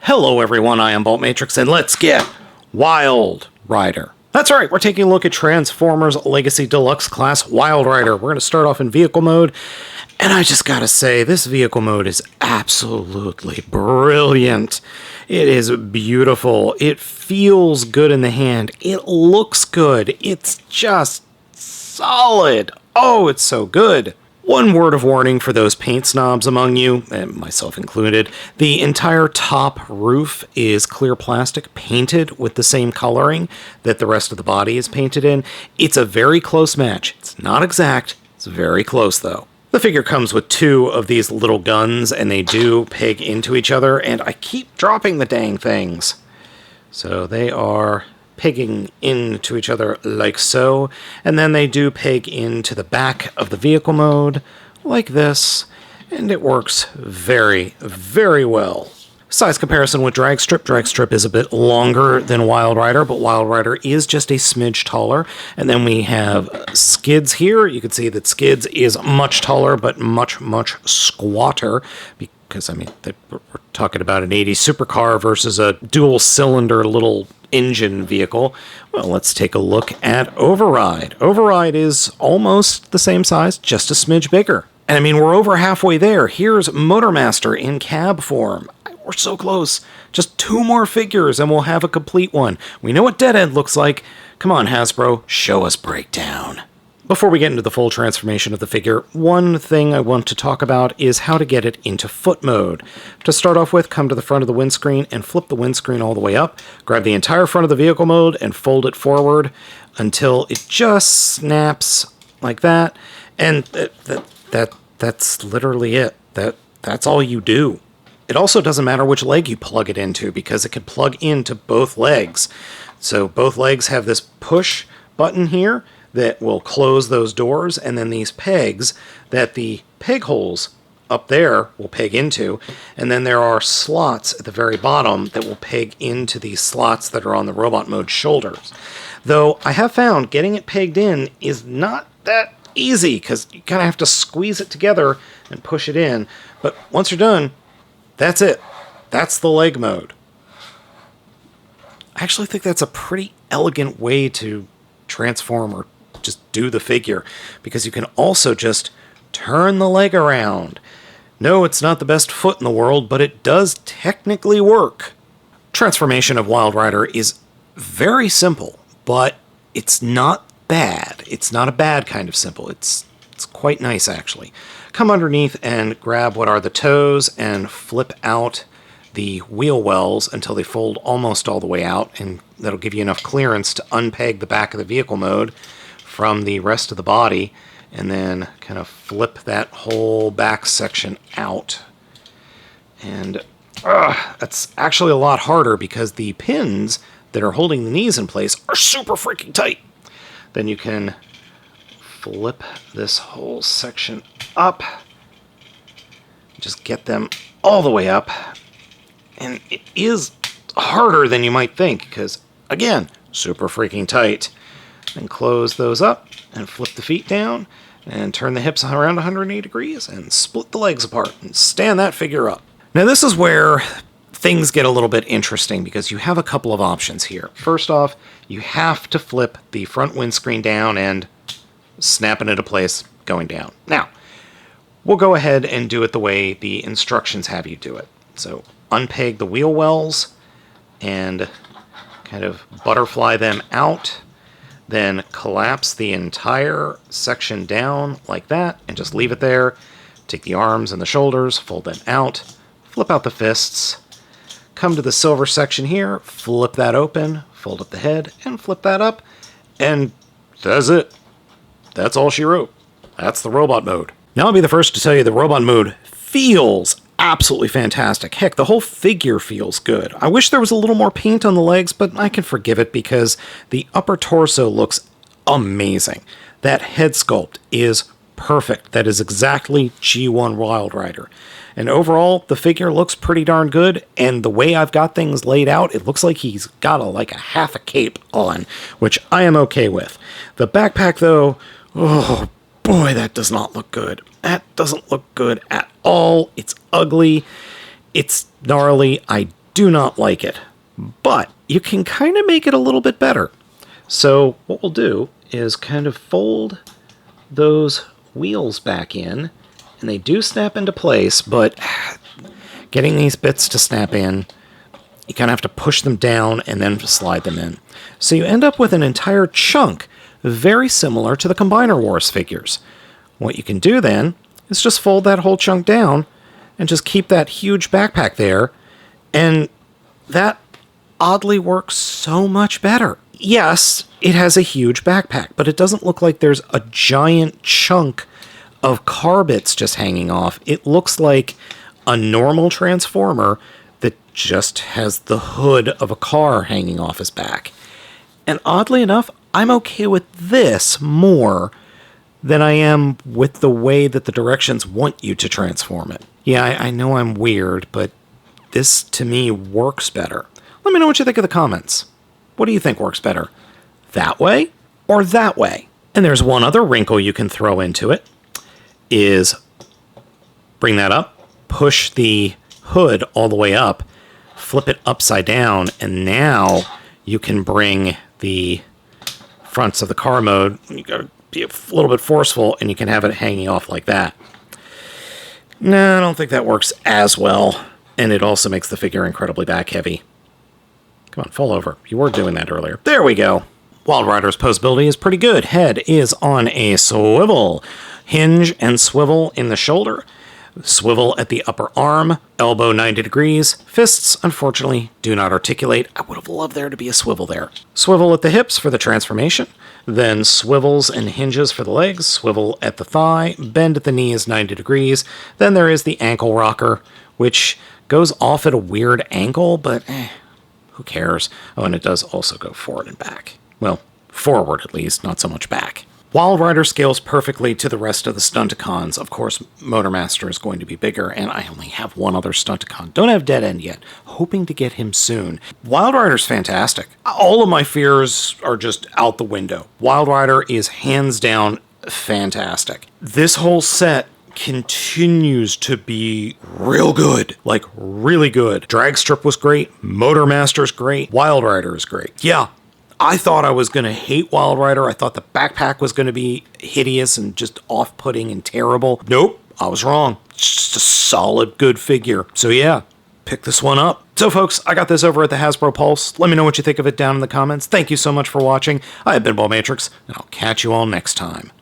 Hello everyone, I am Baltmatrix, and let's get Wildrider. That's right, we're taking a look at Transformers Legacy Deluxe Class Wildrider. We're going to start off in vehicle mode, and I just gotta say, this vehicle mode is absolutely brilliant. It is beautiful, it feels good in the hand, it looks good, it's just solid. Oh, it's so good. One word of warning for those paint snobs among you, and myself included, the entire top roof is clear plastic painted with the same coloring that the rest of the body is painted in. It's a very close match. It's not exact, it's very close though. The figure comes with two of these little guns, and they do peg into each other, and I keep dropping the dang things. So they are pegging into each other like so, and then they do peg into the back of the vehicle mode like this, and it works very, very well. Size comparison with Drag Strip. Drag Strip is a bit longer than Wildrider, but Wildrider is just a smidge taller. And then we have Skids here. You can see that Skids is much taller, but much, much squatter, because, I mean, we're talking about an 80s supercar versus a dual-cylinder little engine vehicle. Well, let's take a look at Override. Override is almost the same size, just a smidge bigger. And I mean, we're over halfway there. Here's Motormaster in cab form. We're so close. Just two more figures and we'll have a complete one. We know what Dead End looks like. Come on, Hasbro, show us Breakdown. Before we get into the full transformation of the figure, one thing I want to talk about is how to get it into foot mode. To start off with, come to the front of the windscreen and flip the windscreen all the way up. Grab the entire front of the vehicle mode and fold it forward until it just snaps like that. And that's literally it. That's all you do. It also doesn't matter which leg you plug it into, because it can plug into both legs. So both legs have this push button here that will close those doors, and then these pegs that the peg holes up there will peg into, and then there are slots at the very bottom that will peg into these slots that are on the robot mode shoulders. Though I have found getting it pegged in is not that easy, because you kind of have to squeeze it together and push it in, but once you're done, that's it. That's the leg mode. I actually think that's a pretty elegant way to transform or just do the figure, because you can also just turn the leg around. No, it's not the best foot in the world, but it does technically work. Transformation of Wildrider is very simple, but it's not bad. It's not a bad kind of simple. It's quite nice, actually. Come underneath and grab what are the toes and flip out the wheel wells until they fold almost all the way out, and that'll give you enough clearance to unpeg the back of the vehicle mode from the rest of the body, and then kind of flip that whole back section out. And that's actually a lot harder because the pins that are holding the knees in place are super freaking tight. Then you can flip this whole section up, just get them all the way up. And it is harder than you might think, because, again, super freaking tight. Then close those up, and flip the feet down, and turn the hips around 180 degrees, and split the legs apart, and stand that figure up. Now this is where things get a little bit interesting, because you have a couple of options here. First off, you have to flip the front windscreen down and snap it into place going down. Now, we'll go ahead and do it the way the instructions have you do it. So, unpeg the wheel wells and kind of butterfly them out, then collapse the entire section down like that and just leave it there. Take the arms and the shoulders, fold them out, flip out the fists, come to the silver section here, flip that open, fold up the head, and flip that up, and that's it. That's all she wrote. That's the robot mode. Now I'll be the first to tell you the robot mode feels absolutely fantastic. Heck, the whole figure feels good. I wish there was a little more paint on the legs, but I can forgive it because the upper torso looks amazing. That head sculpt is perfect. That is exactly G1 Wildrider. And overall, the figure looks pretty darn good, and the way I've got things laid out, it looks like he's got a half a cape on, which I am okay with. The backpack, though, oh boy, that does not look good. That doesn't look good at all. It's ugly. It's gnarly. I do not like it. But you can kind of make it a little bit better. So what we'll do is kind of fold those wheels back in, and they do snap into place, but getting these bits to snap in, you kind of have to push them down and then slide them in. So you end up with an entire chunk very similar to the Combiner Wars figures. What you can do then is just fold that whole chunk down and just keep that huge backpack there, and that oddly works so much better. Yes, it has a huge backpack, but it doesn't look like there's a giant chunk of car bits just hanging off. It looks like a normal Transformer that just has the hood of a car hanging off his back. And oddly enough, I'm okay with this more than I am with the way that the directions want you to transform it. Yeah, I know I'm weird, but this to me works better. Let me know what you think in the comments. What do you think works better? That way or that way? And there's one other wrinkle you can throw into it, is bring that up, push the hood all the way up, flip it upside down, and now you can bring the fronts of the car mode. You gotta be a little bit forceful, and you can have it hanging off like that. No, I don't think that works as well, and it also makes the figure incredibly back heavy. Come on, fall over. You were doing that earlier. There we go. Wildrider's posability is pretty good. Head is on a swivel. Hinge and swivel in the shoulder. Swivel at the upper arm. Elbow 90 degrees. Fists, unfortunately, do not articulate. I would have loved there to be a swivel there. Swivel at the hips for the transformation. Then swivels and hinges for the legs. Swivel at the thigh. Bend at the knees 90 degrees. Then there is the ankle rocker, which goes off at a weird angle, but who cares? Oh, and it does also go forward and back. Well, forward at least, not so much back. Wildrider scales perfectly to the rest of the Stunticons. Of course, Motormaster is going to be bigger, and I only have one other Stunticon. Don't have Dead End yet. Hoping to get him soon. Wildrider's fantastic. All of my fears are just out the window. Wildrider is hands down fantastic. This whole set continues to be real good. Like, really good. Dragstrip was great. Motormaster's great. Wildrider is great. Yeah, I thought I was going to hate Wildrider. I thought the backpack was going to be hideous and just off-putting and terrible. Nope, I was wrong. It's just a solid, good figure. So yeah, pick this one up. So folks, I got this over at the Hasbro Pulse. Let me know what you think of it down in the comments. Thank you so much for watching. I have been Baltmatrix, and I'll catch you all next time.